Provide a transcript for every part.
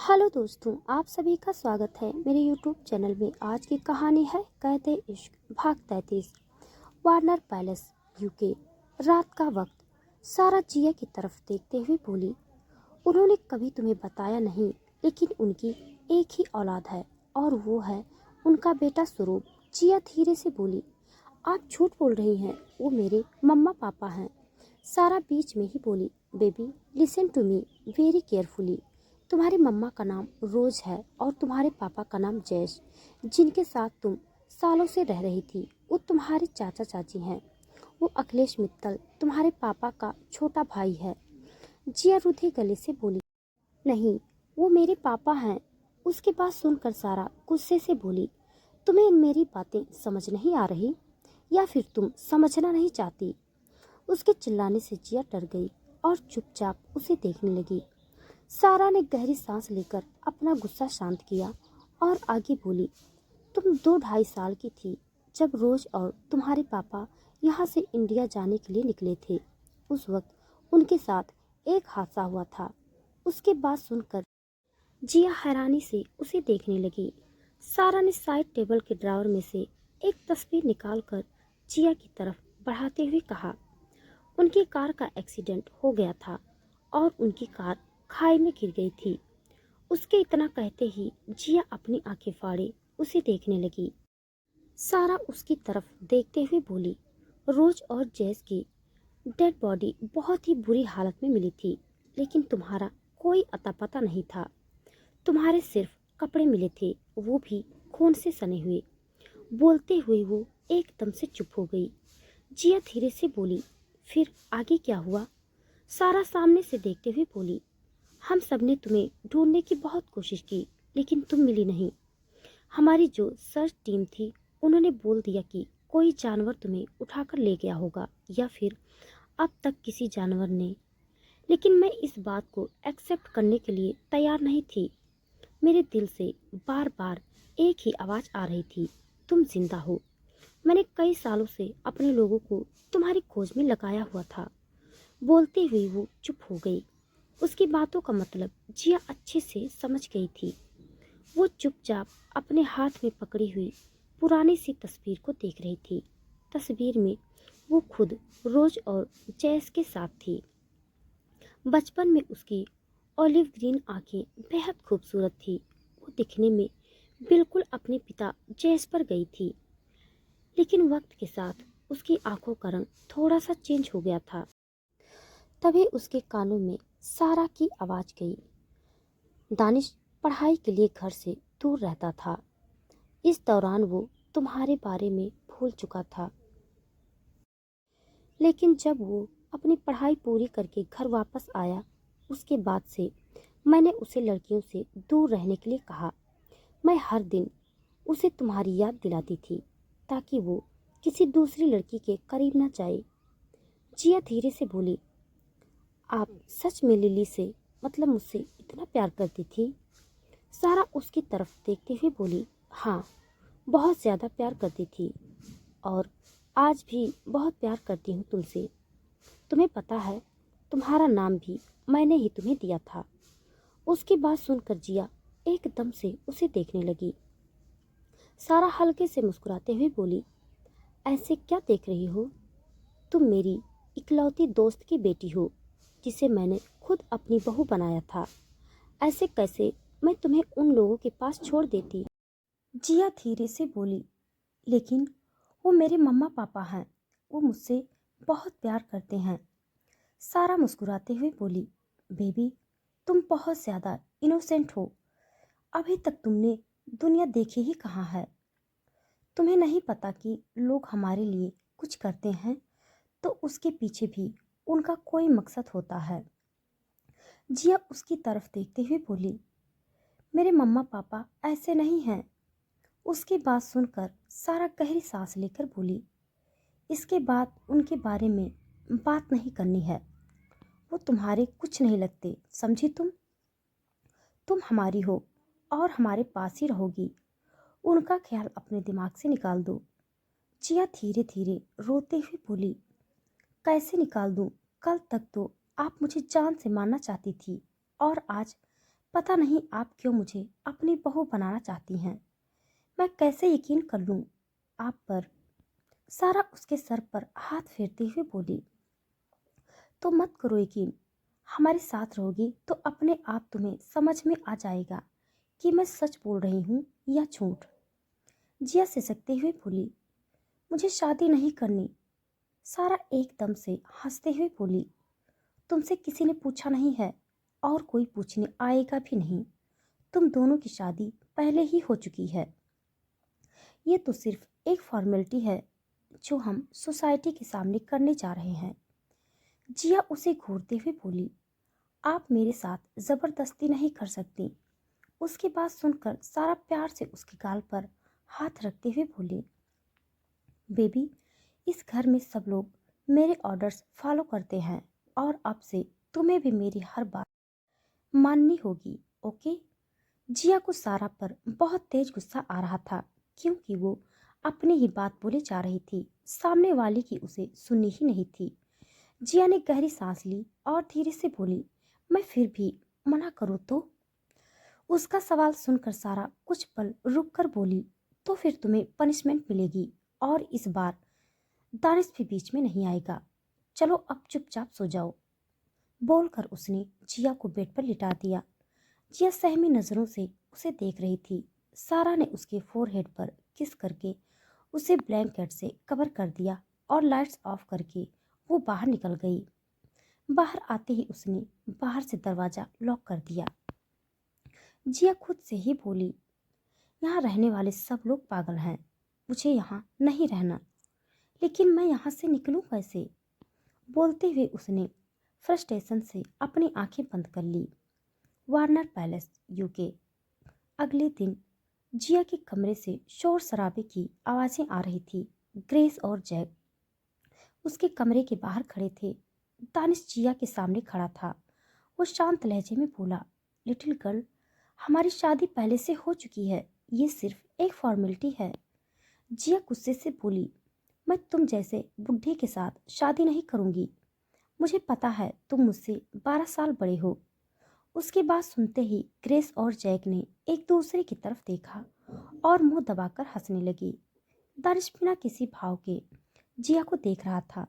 Hello दोस्तों, आप सभी का स्वागत है मेरे यूट्यूब चैनल में। आज की कहानी है कहते इश्क भाग 33। Warner palace, UK. रात का वक्त। सारा जिया की तरफ देखते हुए बोली, उन्होंने कभी तुम्हें बताया नहीं, लेकिन उनकी एक ही औलाद है और वो है उनका बेटा स्वरूप। जिया धीरे से बोली, आप झूठ बोल रही हैं, वो मेरे मम्मा पापा हैं। सारा बीच में ही बोली, baby listen to me very carefully. तुम्हारी मम्मा का नाम रोज है और तुम्हारे पापा का नाम जैश। जिनके साथ तुम सालों से रह रही थी वो तुम्हारे चाचा चाची हैं। वो अखिलेश मित्तल तुम्हारे पापा का छोटा भाई है। जिया रुधे गले से बोली, नहीं, वो मेरे पापा हैं। उसकी बात सुनकर सारा गुस्से से बोली, तुम्हें मेरी बातें समझ नहीं आ रही या फिर तुम समझना नहीं चाहती? उसके चिल्लाने से जिया डर गई और चुपचाप उसे देखने लगी। सारा ने गहरी सांस लेकर अपना गुस्सा शांत किया और आगे बोली, तुम 2-2.5 साल की थी जब रोज और तुम्हारे पापा यहाँ से इंडिया जाने के लिए निकले थे। उस वक्त उनके साथ एक हादसा हुआ था। उसके बाद सुनकर जिया हैरानी से उसे देखने लगी। सारा ने साइड टेबल के ड्रावर में से एक तस्वीर निकालकर जिया की तरफ बढ़ाते हुए कहा, उनकी कार का एक्सीडेंट हो गया था और उनकी कार खाई में गिर गई थी। उसके इतना कहते ही जिया अपनी आंखें फाड़े उसे देखने लगी। सारा उसकी तरफ देखते हुए बोली, रोज और जैस की डेड बॉडी बहुत ही बुरी हालत में मिली थी, लेकिन तुम्हारा कोई अता पता नहीं था। तुम्हारे सिर्फ कपड़े मिले थे, वो भी खून से सने हुए। बोलते हुए वो एकदम से चुप हो गई। जिया धीरे से बोली, फिर आगे क्या हुआ? सारा सामने से देखते हुए बोली, हम सब ने तुम्हें ढूंढने की बहुत कोशिश की, लेकिन तुम मिली नहीं। हमारी जो सर्च टीम थी उन्होंने बोल दिया कि कोई जानवर तुम्हें उठाकर ले गया होगा या फिर अब तक किसी जानवर ने। लेकिन मैं इस बात को एक्सेप्ट करने के लिए तैयार नहीं थी। मेरे दिल से बार बार एक ही आवाज़ आ रही थी, तुम जिंदा हो। मैंने कई सालों से अपने लोगों को तुम्हारी खोज में लगाया हुआ था। बोलते हुए वो चुप हो गई। उसकी बातों का मतलब जिया अच्छे से समझ गई थी। वो चुपचाप अपने हाथ में पकड़ी हुई पुरानी सी तस्वीर को देख रही थी। तस्वीर में वो खुद रोज और जैस के साथ थी। बचपन में उसकी ऑलिव ग्रीन आंखें बेहद खूबसूरत थी। वो दिखने में बिल्कुल अपने पिता जैस पर गई थी, लेकिन वक्त के साथ उसकी आंखों का रंग थोड़ा सा चेंज हो गया था। तभी उसके कानों में सारा की आवाज़ गई, दानिश पढ़ाई के लिए घर से दूर रहता था। इस दौरान वो तुम्हारे बारे में भूल चुका था, लेकिन जब वो अपनी पढ़ाई पूरी करके घर वापस आया, उसके बाद से मैंने उसे लड़कियों से दूर रहने के लिए कहा। मैं हर दिन उसे तुम्हारी याद दिलाती थी ताकि वो किसी दूसरी लड़की के करीब न जाए। जिया धीरे से बोली, आप सच में लिली से, मतलब मुझसे इतना प्यार करती थी? सारा उसकी तरफ देखते हुए बोली, हाँ, बहुत ज़्यादा प्यार करती थी और आज भी बहुत प्यार करती हूँ तुमसे। तुम्हें पता है, तुम्हारा नाम भी मैंने ही तुम्हें दिया था। उसकी बात सुनकर जिया एकदम से उसे देखने लगी। सारा हल्के से मुस्कुराते हुए बोली, ऐसे क्या देख रही हो? तुम मेरी इकलौती दोस्त की बेटी हो, जिसे मैंने खुद अपनी बहू बनाया था। ऐसे कैसे मैं तुम्हें उन लोगों के पास छोड़ देती? जिया धीरे से बोली, लेकिन वो मेरे मम्मा पापा हैं, वो मुझसे बहुत प्यार करते हैं। सारा मुस्कुराते हुए बोली, बेबी तुम बहुत ज़्यादा इनोसेंट हो। अभी तक तुमने दुनिया देखी ही कहाँ है। तुम्हें नहीं पता कि लोग हमारे लिए कुछ करते हैं तो उसके पीछे भी उनका कोई मकसद होता है। जिया उसकी तरफ देखते हुए बोली, मेरे मम्मा पापा ऐसे नहीं हैं। उसकी बात सुनकर सारा गहरी सांस लेकर बोली, इसके बाद उनके बारे में बात नहीं करनी है। वो तुम्हारे कुछ नहीं लगते, समझी? तुम हमारी हो और हमारे पास ही रहोगी। उनका ख्याल अपने दिमाग से निकाल दो। जिया धीरे धीरे रोते हुए बोली, कैसे निकाल दूं? कल तक तो आप मुझे जान से मारना चाहती थी और आज पता नहीं आप क्यों मुझे अपनी बहू बनाना चाहती हैं। मैं कैसे यकीन कर लूं आप पर। सारा उसके सर पर हाथ फेरते हुए बोली, तो मत करो यकीन। हमारे साथ रहोगी तो अपने आप तुम्हें समझ में आ जाएगा कि मैं सच बोल रही हूँ या झूठ। जिया सिसकते हुए बोली, मुझे शादी नहीं करनी। सारा एकदम से हंसते हुए बोली, तुमसे किसी ने पूछा नहीं है और कोई पूछने आएगा भी नहीं। तुम दोनों की शादी पहले ही हो चुकी है। ये तो सिर्फ एक फॉर्मेलिटी है जो हम सोसाइटी के सामने करने जा रहे हैं। जिया उसे घूरते हुए बोली, आप मेरे साथ जबरदस्ती नहीं कर सकती। उसकी बात सुनकर सारा प्यार से उसके गाल पर हाथ रखते हुए बोली, बेबी, इस घर में सब लोग मेरे ऑर्डर्स फॉलो करते हैं और अब से तुम्हें भी मेरी हर बात माननी होगी, ओके। जिया को सारा पर बहुत तेज गुस्सा आ रहा था क्योंकि वो अपनी ही बात बोली जा रही थी, सामने वाले की उसे सुननी ही नहीं थी। जिया ने गहरी सांस ली और धीरे से बोली, मैं फिर भी मना करूँ तो? उसका सवाल सुनकर सारा कुछ पल रुक कर बोली, तो फिर तुम्हें पनिशमेंट मिलेगी और इस बार दानिश भी बीच में नहीं आएगा। चलो अब चुपचाप सो जाओ। बोलकर उसने जिया को बेड पर लिटा दिया। जिया सहमी नजरों से उसे देख रही थी। सारा ने उसके फोरहेड पर किस करके उसे ब्लैंकेट से कवर कर दिया और लाइट्स ऑफ करके वो बाहर निकल गई। बाहर आते ही उसने बाहर से दरवाजा लॉक कर दिया। जिया खुद से ही बोली, यहाँ रहने वाले सब लोग पागल हैं। मुझे यहाँ नहीं रहना। लेकिन मैं यहाँ से निकलूं कैसे? बोलते हुए उसने फ्रस्ट्रेशन से अपनी आंखें बंद कर ली। Warner palace, UK. अगले दिन जिया के कमरे से शोर शराबे की आवाजें आ रही थी। ग्रेस और जैक उसके कमरे के बाहर खड़े थे। दानिश जिया के सामने खड़ा था। वो शांत लहजे में बोला, लिटिल गर्ल, हमारी शादी पहले से हो चुकी है। ये सिर्फ एक फॉर्मेलिटी है। जिया गुस्से से बोली, मैं तुम जैसे बुढ़े के साथ शादी नहीं करूंगी। मुझे पता है तुम मुझसे 12 साल बड़े हो। उसकी बात सुनते ही ग्रेस और जैक ने एक दूसरे की तरफ देखा और मुंह दबाकर हंसने लगी। दानिश बिना किसी भाव के जिया को देख रहा था।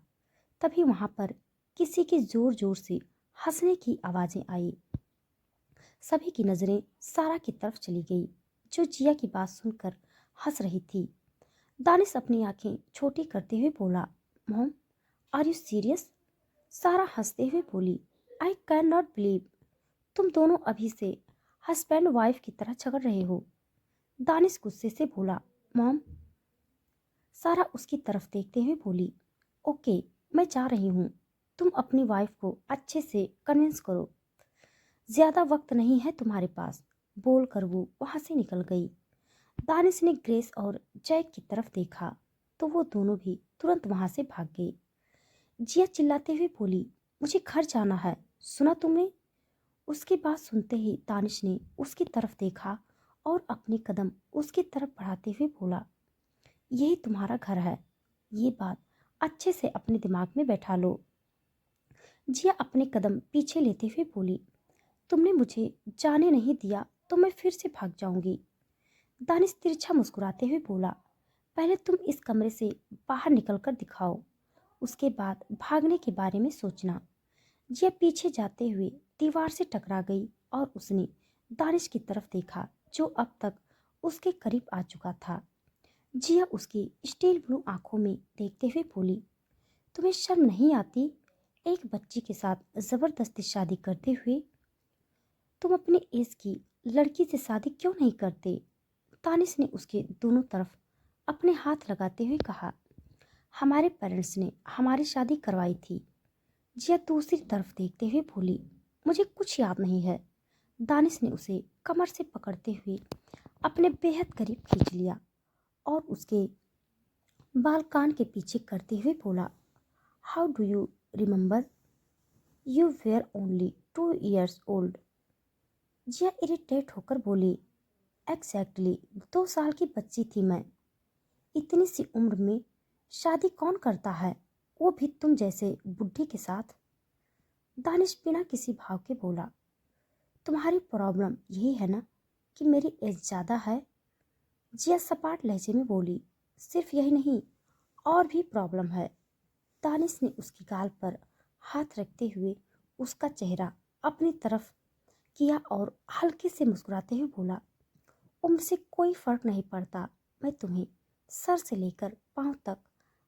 तभी वहां पर किसी की जोर जोर से हंसने की आवाजें आई। सभी की नजरें सारा की तरफ चली गई जो जिया की बात सुनकर हंस रही थी। दानिश अपनी आंखें छोटी करते हुए बोला, मॉम, आर यू सीरियस? सारा हंसते हुए बोली, आई कैन नॉट बिलीव तुम दोनों अभी से हस्बैंड वाइफ की तरह झगड़ रहे हो। दानिश गुस्से से बोला, मॉम। सारा उसकी तरफ देखते हुए बोली, ओके, मैं जा रही हूँ। तुम अपनी वाइफ को अच्छे से कन्विंस करो। ज्यादा वक्त नहीं है तुम्हारे पास। बोलकर वो वहां से निकल गई। दानिश ने ग्रेस और जैक की तरफ देखा तो वो दोनों भी तुरंत वहां से भाग गए। जिया चिल्लाते हुए बोली, मुझे घर जाना है, सुना तुमने? उसकी बात सुनते ही दानिश ने उसकी तरफ देखा और अपने कदम उसकी तरफ बढ़ाते हुए बोला, यही तुम्हारा घर है। ये बात अच्छे से अपने दिमाग में बैठा लो। जिया अपने कदम पीछे लेते हुए बोली, तुमने मुझे जाने नहीं दिया तो मैं फिर से भाग जाऊंगी। दानिश तिरछा मुस्कुराते हुए बोला, पहले तुम इस कमरे से बाहर निकल कर दिखाओ, उसके बाद भागने के बारे में सोचना। जिया पीछे जाते हुए दीवार से टकरा गई और उसने दानिश की तरफ देखा जो अब तक उसके करीब आ चुका था। जिया उसकी स्टील ब्लू आंखों में देखते हुए बोली, तुम्हें शर्म नहीं आती एक बच्ची के साथ जबरदस्ती शादी करते हुए? तुम अपने एज की लड़की से शादी क्यों नहीं करते? दानिश ने उसके दोनों तरफ अपने हाथ लगाते हुए कहा, हमारे पेरेंट्स ने हमारी शादी करवाई थी। जिया दूसरी तरफ देखते हुए बोली, मुझे कुछ याद नहीं है। दानिश ने उसे कमर से पकड़ते हुए अपने बेहद करीब खींच लिया और उसके बाल कान के पीछे करते हुए बोला, how do you remember? You were only 2 years old. जिया इरिटेट होकर बोली, एग्जैक्टली 2 साल की बच्ची थी मैं। इतनी सी उम्र में शादी कौन करता है, वो भी तुम जैसे बुढ़ी के साथ? दानिश बिना किसी भाव के बोला, तुम्हारी प्रॉब्लम यही है ना कि मेरी एज ज़्यादा है? जिया सपाट लहजे में बोली। सिर्फ यही नहीं, और भी प्रॉब्लम है। दानिश ने उसकी गाल पर हाथ रखते हुए उसका चेहरा अपनी तरफ किया और हल्के से मुस्कुराते हुए बोला, उम्र से कोई फर्क नहीं पड़ता। मैं तुम्हें सर से लेकर पांव तक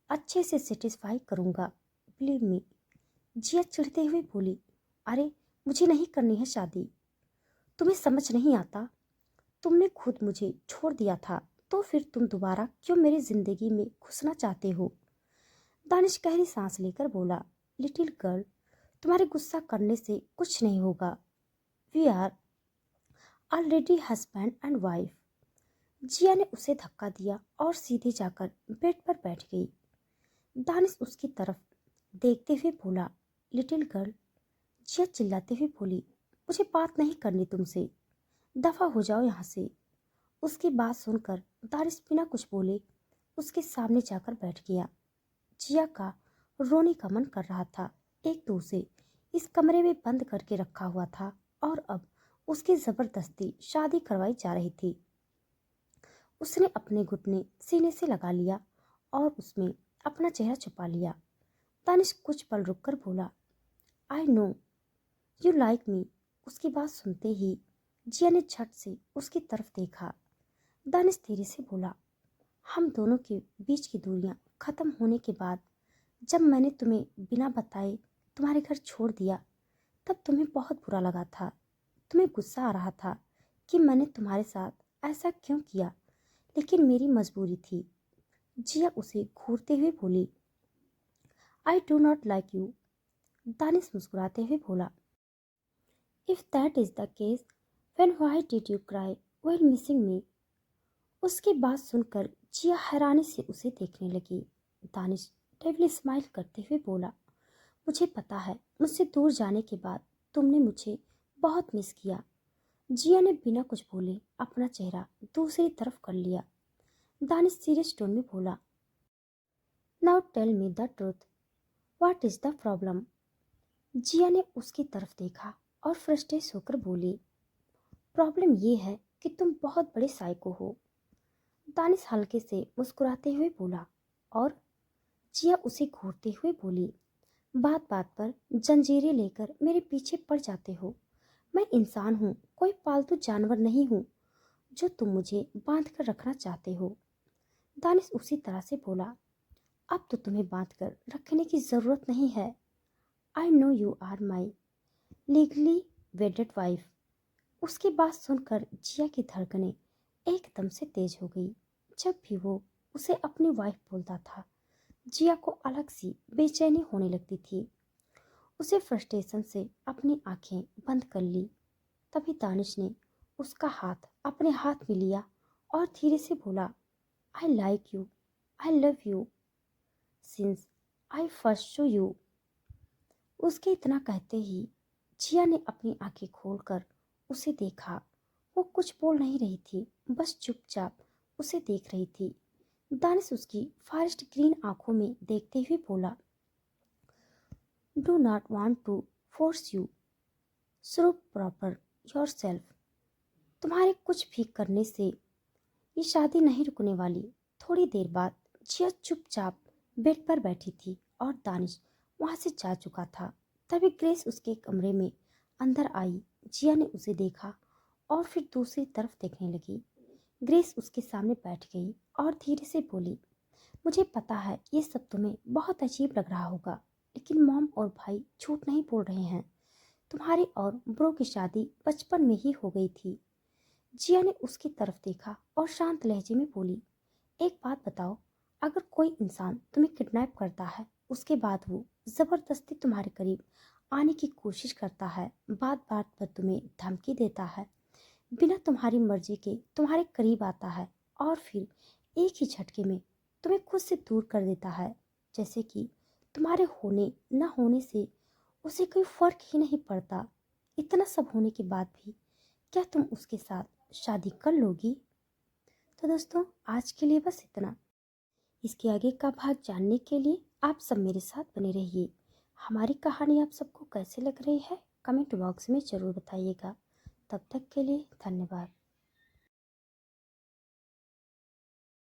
अच्छे से सेटिस्फाई करूंगा, बिलीव मी। जिया चिढ़ते हुए बोली, अरे मुझे नहीं करनी है शादी। तुम्हें समझ नहीं आता? तुमने खुद मुझे छोड़ दिया था, तो फिर तुम दोबारा क्यों मेरी जिंदगी में घुसना चाहते हो? दानिश गहरी सांस लेकर बोला, लिटिल गर्ल, तुम्हारे गुस्सा करने से कुछ नहीं होगा। We are already husband and wife. Jiya ने उसे धक्का दिया और सीधे जाकर बेड पर बैठ गई। दानिश उसकी तरफ देखते हुए बोला, लिटिल गर्ल। जिया चिल्लाते हुए बोली, मुझे बात नहीं करनी तुमसे, दफा हो जाओ यहाँ से। उसकी बात सुनकर दानिश बिना कुछ बोले उसके सामने जाकर बैठ गया। जिया का रोने का मन कर रहा था। एक तो उसे इस कमरे में बंद करके रखा हुआ था और अब उसकी जबरदस्ती शादी करवाई जा रही थी। उसने अपने घुटने सीने से लगा लिया और उसमें अपना चेहरा छुपा लिया। दानिश कुछ पल रुककर बोला, आई नो यू लाइक मी। उसकी बात सुनते ही जिया ने झट से उसकी तरफ देखा। दानिश धीरे से बोला, हम दोनों के बीच की दूरियां खत्म होने के बाद जब मैंने तुम्हें बिना बताए तुम्हारे घर छोड़ दिया, तब तुम्हें बहुत बुरा लगा था। तुम्हें गुस्सा आ रहा था कि मैंने तुम्हारे साथ ऐसा क्यों किया, लेकिन मेरी मजबूरी थी। जिया उसे घूरते हुए बोली, I do not like you. Danish मुस्कुराते हुए बोला, if that is the case when why did you cry while missing मी? उसकी बात सुनकर जिया हैरानी से उसे देखने लगी। दानिश डेविल स्माइल करते हुए बोला, मुझे पता है मुझसे दूर जाने के बाद तुमने मुझे बहुत मिस किया। जिया ने बिना कुछ बोले अपना चेहरा दूसरी तरफ कर लिया। दानिश सीरियस टोन में बोला, now tell me the truth, what is the problem? Jiya ने उसकी तरफ देखा और फ्रस्ट्रेट होकर बोली, प्रॉब्लम ये है कि तुम बहुत बड़े साइको हो। दानिश हल्के से मुस्कुराते हुए बोला, और? जिया उसे घूरते हुए बोली, बात बात पर जंजीरें लेकर मेरे पीछे पड़ जाते हो। मैं इंसान हूँ, कोई पालतू जानवर नहीं हूँ जो तुम मुझे बांध कर रखना चाहते हो। दानिश उसी तरह से बोला, अब तो तुम्हें बांध कर रखने की जरूरत नहीं है। I know you are my legally wedded wife. उसकी बात सुनकर जिया की धड़कनें एकदम से तेज हो गई। जब भी वो उसे अपनी वाइफ बोलता था, जिया को अलग सी बेचैनी होने लगती थी। उसे फ्रस्ट्रेशन से अपनी आंखें बंद कर ली। तभी दानिश ने उसका हाथ अपने हाथ में लिया और धीरे से बोला, I like you, I love you since I first show you. उसके इतना कहते ही जिया ने अपनी आंखें खोलकर उसे देखा। वो कुछ बोल नहीं रही थी, बस चुपचाप उसे देख रही थी। दानिश उसकी फॉरेस्ट ग्रीन आंखों में देखते हुए बोला, do not want to force you, so proper yourself. तुम्हारे कुछ भी करने से ये शादी नहीं रुकने वाली। थोड़ी देर बाद जिया चुपचाप बेड पर बैठी थी और दानिश वहां से जा चुका था। तभी ग्रेस उसके कमरे में अंदर आई। जिया ने उसे देखा और फिर दूसरी तरफ देखने लगी। ग्रेस उसके सामने बैठ गई और धीरे से बोली, मुझे पता है ये सब तुम्हें बहुत अजीब लग रहा होगा, लेकिन मॉम और भाई झूठ नहीं बोल रहे हैं। तुम्हारी और ब्रो की शादी बचपन में ही हो गई थी। जिया ने उसकी तरफ देखा और शांत लहजे में बोली, एक बात बताओ, अगर कोई इंसान तुम्हें किडनैप करता है, उसके बाद वो जबरदस्ती तुम्हारे करीब आने की कोशिश करता है, बात बात पर तुम्हें धमकी देता है, बिना तुम्हारी मर्जी के तुम्हारे करीब आता है और फिर एक ही झटके में तुम्हें खुद से दूर कर देता है, जैसे कि तुम्हारे होने न होने से उसे कोई फर्क ही नहीं पड़ता, इतना सब होने के बाद भी क्या तुम उसके साथ शादी कर लोगी? तो दोस्तों, आज के लिए बस इतना। इसके आगे का भाग जानने के लिए आप सब मेरे साथ बने रहिए। हमारी कहानी आप सबको कैसे लग रही है, कमेंट बॉक्स में ज़रूर बताइएगा। तब तक के लिए धन्यवाद।